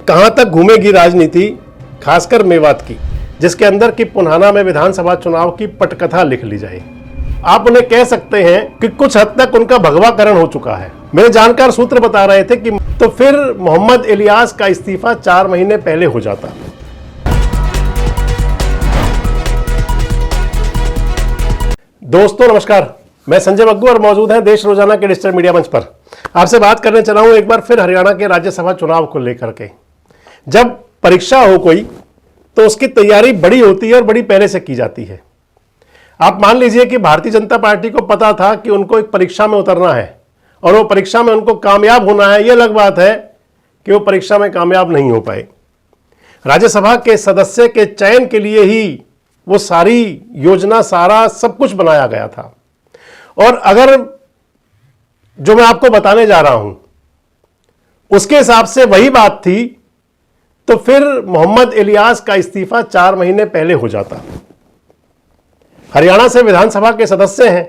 कहां तक घूमेगी राजनीति, खासकर मेवात की, जिसके अंदर की पुन्हाना में विधानसभा चुनाव की पटकथा लिख ली जाए। आप उन्हें कह सकते हैं कि कुछ हद तक उनका भगवाकरण हो चुका है। मेरे जानकार सूत्र बता रहे थे कि तो फिर मोहम्मद इलियास का इस्तीफा 4 महीने पहले हो जाता। दोस्तों नमस्कार, मैं संजय बग्गू और मौजूद हैं देश रोजाना के डिजिटल मीडिया मंच पर। आपसे बात करने चला हूं एक बार फिर हरियाणा के राज्यसभा चुनाव को लेकर के। जब परीक्षा हो कोई तो उसकी तैयारी बड़ी होती है और बड़ी पहले से की जाती है। आप मान लीजिए कि भारतीय जनता पार्टी को पता था कि उनको एक परीक्षा में उतरना है और वो परीक्षा में उनको कामयाब होना है। यह अलग बात है कि वो परीक्षा में कामयाब नहीं हो पाए। राज्यसभा के सदस्य के चयन के लिए ही वो सारी योजना, सारा सब कुछ बनाया गया था। और अगर जो मैं आपको बताने जा रहा हूं उसके हिसाब से वही बात थी तो फिर मोहम्मद इलियास का इस्तीफा 4 महीने पहले हो जाता। हरियाणा से विधानसभा के सदस्य हैं,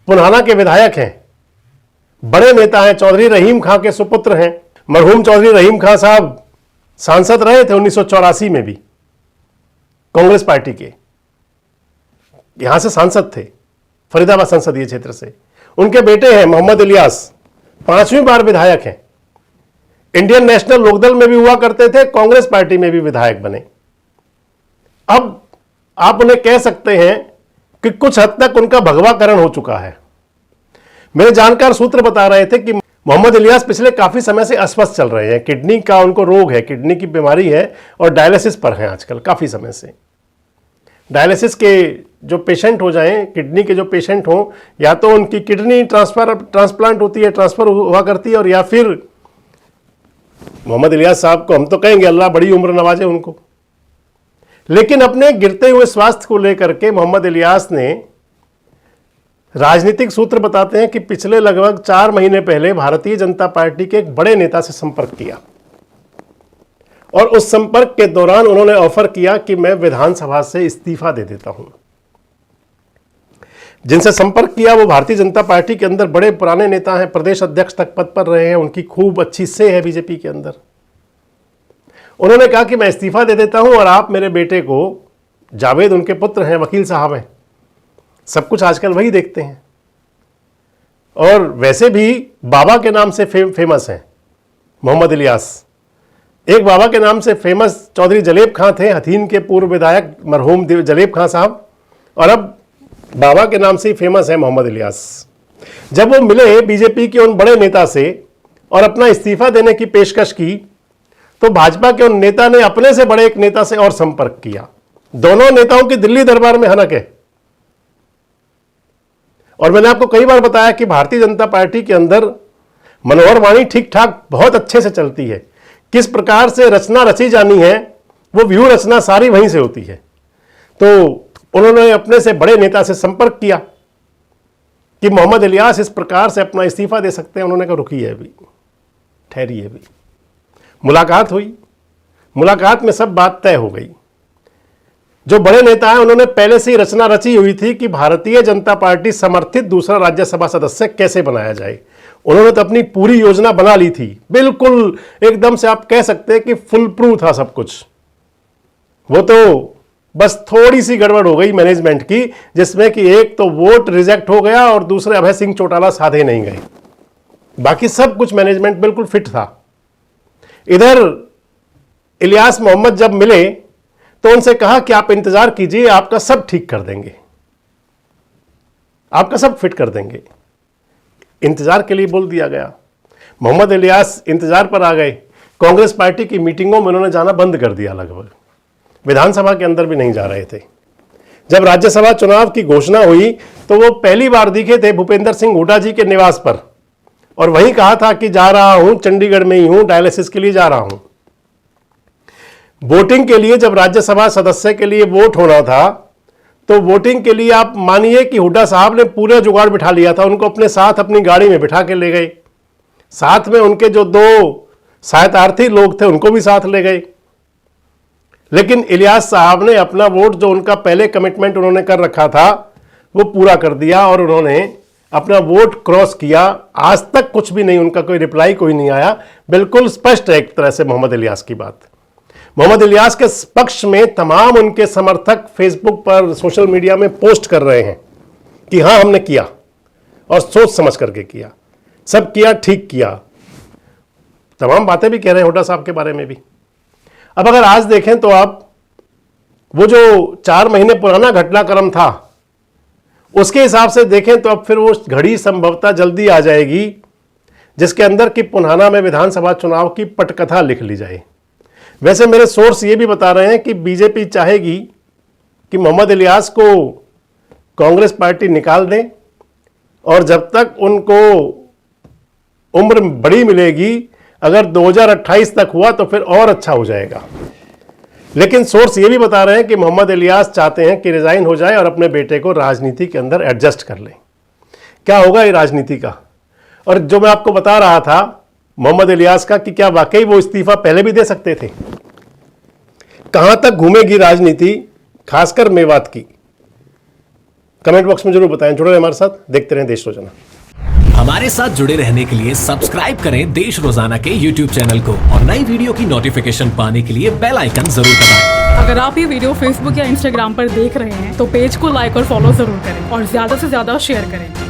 पुन्हाना के विधायक हैं, बड़े नेता हैं, चौधरी रहीम खां के सुपुत्र हैं। मरहूम चौधरी रहीम खां साहब सांसद रहे थे 1984 में भी, कांग्रेस पार्टी के यहां से सांसद थे, फरीदाबाद संसदीय क्षेत्र से। उनके बेटे हैं मोहम्मद इलियास, 5वीं बार विधायक हैं। इंडियन नेशनल लोकदल में भी हुआ करते थे, कांग्रेस पार्टी में भी विधायक बने। अब आप उन्हें कह सकते हैं कि कुछ हद तक उनका भगवाकरण हो चुका है। मेरे जानकार सूत्र बता रहे थे कि मोहम्मद इलियास पिछले काफी समय से अस्वस्थ चल रहे हैं। किडनी का उनको रोग है, किडनी की बीमारी है और डायलिसिस पर हैं आजकल काफी समय से। डायलिसिस के जो पेशेंट हो जाएं, किडनी के जो पेशेंट हों, या तो उनकी किडनी ट्रांसप्लांट होती है, ट्रांसफर हुआ करती है, और या फिर मोहम्मद इलियास साहब को हम तो कहेंगे अल्लाह बड़ी उम्र नवाजे उनको। लेकिन अपने गिरते हुए स्वास्थ्य को लेकर के मोहम्मद इलियास ने, राजनीतिक सूत्र बताते हैं कि पिछले लगभग 4 महीने पहले भारतीय जनता पार्टी के एक बड़े नेता से संपर्क किया और उस संपर्क के दौरान उन्होंने ऑफर किया कि मैं विधानसभा से इस्तीफा दे देता हूं। जिनसे संपर्क किया वो भारतीय जनता पार्टी के अंदर बड़े पुराने नेता हैं, प्रदेश अध्यक्ष तक पद पर रहे हैं, उनकी खूब अच्छी से है बीजेपी के अंदर। उन्होंने कहा कि मैं इस्तीफा दे देता हूं और आप मेरे बेटे को, जावेद उनके पुत्र हैं, वकील साहब हैं, सब कुछ आजकल वही देखते हैं और वैसे भी बाबा के नाम से फेमस हैं मोहम्मद इलियास। एक बाबा के नाम से फेमस चौधरी जलेब खां थे, हथीन के पूर्व विधायक मरहूम जलेब खां साहब, और अब बाबा के नाम से ही फेमस है मोहम्मद इलियास। जब वो मिले बीजेपी के उन बड़े नेता से और अपना इस्तीफा देने की पेशकश की तो भाजपा के उन नेता ने अपने से बड़े एक नेता से और संपर्क किया। दोनों नेताओं की दिल्ली दरबार में हनक है। और मैंने आपको कई बार बताया कि भारतीय जनता पार्टी के अंदर मनोहर वाणी ठीक ठाक बहुत अच्छे से चलती है। किस प्रकार से रचना रची जानी है, वो व्यू रचना सारी वहीं से होती है। तो उन्होंने अपने से बड़े नेता से संपर्क किया कि मोहम्मद इलियास इस प्रकार से अपना इस्तीफा दे सकते हैं। उन्होंने कहा रुकिए अभी, ठहरिए अभी। मुलाकात हुई, मुलाकात में सब बात तय हो गई। जो बड़े नेता हैं उन्होंने पहले से ही रचना रची हुई थी कि भारतीय जनता पार्टी समर्थित दूसरा राज्यसभा सदस्य कैसे बनाया जाए। उन्होंने तो अपनी पूरी योजना बना ली थी, बिल्कुल एकदम से आप कह सकते हैं कि फुल प्रूफ था सब कुछ। वो तो बस थोड़ी सी गड़बड़ हो गई मैनेजमेंट की, जिसमें कि एक तो वोट रिजेक्ट हो गया और दूसरे अभय सिंह चौटाला साधे नहीं गए। बाकी सब कुछ मैनेजमेंट बिल्कुल फिट था। इधर इलियास मोहम्मद जब मिले तो उनसे कहा कि आप इंतजार कीजिए, आपका सब ठीक कर देंगे, आपका सब फिट कर देंगे। इंतजार के लिए बोल दिया गया। मोहम्मद इलियास इंतजार पर आ गए। कांग्रेस पार्टी की मीटिंगों में उन्होंने जाना बंद कर दिया, लगभग विधानसभा के अंदर भी नहीं जा रहे थे। जब राज्यसभा चुनाव की घोषणा हुई तो वो पहली बार दिखे थे भूपेंद्र सिंह हुड्डा जी के निवास पर और वहीं कहा था कि जा रहा हूं, चंडीगढ़ में ही हूं, डायलिसिस के लिए जा रहा हूं। वोटिंग के लिए जब राज्यसभा सदस्य के लिए वोट होना था तो वोटिंग के लिए आप मानिए कि हुड्डा साहब ने पूरा जुगाड़ बिठा लिया था। उनको अपने साथ अपनी गाड़ी में बिठा के ले गए, साथ में उनके जो 2 सहायतार्थी लोग थे उनको भी साथ ले गए। लेकिन इलियास साहब ने अपना वोट, जो उनका पहले कमिटमेंट उन्होंने कर रखा था, वो पूरा कर दिया और उन्होंने अपना वोट क्रॉस किया, आज तक कुछ भी नहीं, उनका कोई रिप्लाई कोई नहीं आया। बिल्कुल स्पष्ट है एक तरह से मोहम्मद इलियास की बात। मोहम्मद इलियास के पक्ष में तमाम उनके समर्थक फेसबुक पर, सोशल मीडिया में पोस्ट कर रहे हैं कि हाँ हमने किया और सोच समझ करके किया, सब किया, ठीक किया, तमाम बातें भी कह रहे हैं हुड्डा साहब के बारे में भी। अब अगर आज देखें तो आप वो जो 4 महीने पुराना घटनाक्रम था उसके हिसाब से देखें तो अब फिर वो घड़ी संभवतः जल्दी आ जाएगी जिसके अंदर कि पुन्हाना में विधानसभा चुनाव की पटकथा लिख ली जाए। वैसे मेरे सोर्स ये भी बता रहे हैं कि बीजेपी चाहेगी कि मोहम्मद इलियास को कांग्रेस पार्टी निकाल दें और जब तक उनको उम्र बड़ी मिलेगी, अगर 2028 तक हुआ तो फिर और अच्छा हो जाएगा। लेकिन सोर्स ये भी बता रहे हैं कि मोहम्मद इलियास चाहते हैं कि रिजाइन हो जाए और अपने बेटे को राजनीति के अंदर एडजस्ट कर लें। क्या होगा ये राजनीति का? और जो मैं आपको बता रहा था मोहम्मद इलियास का कि क्या वाकई वो इस्तीफा पहले भी दे सकते थे? कहां तक घूमेगी राजनीति, खासकर मेवात की? कमेंट बॉक्स में जरूर बताएं। जुड़े रहें हमारे साथ, देखते रहें देश रोजाना। हमारे साथ जुड़े रहने के लिए सब्सक्राइब करें देश रोजाना के YouTube चैनल को और नई वीडियो की नोटिफिकेशन पाने के लिए बेल आइकन जरूर दबाएं। अगर आप ये वीडियो Facebook या Instagram पर देख रहे हैं तो पेज को लाइक और फॉलो जरूर करें और ज्यादा से ज्यादा शेयर करें।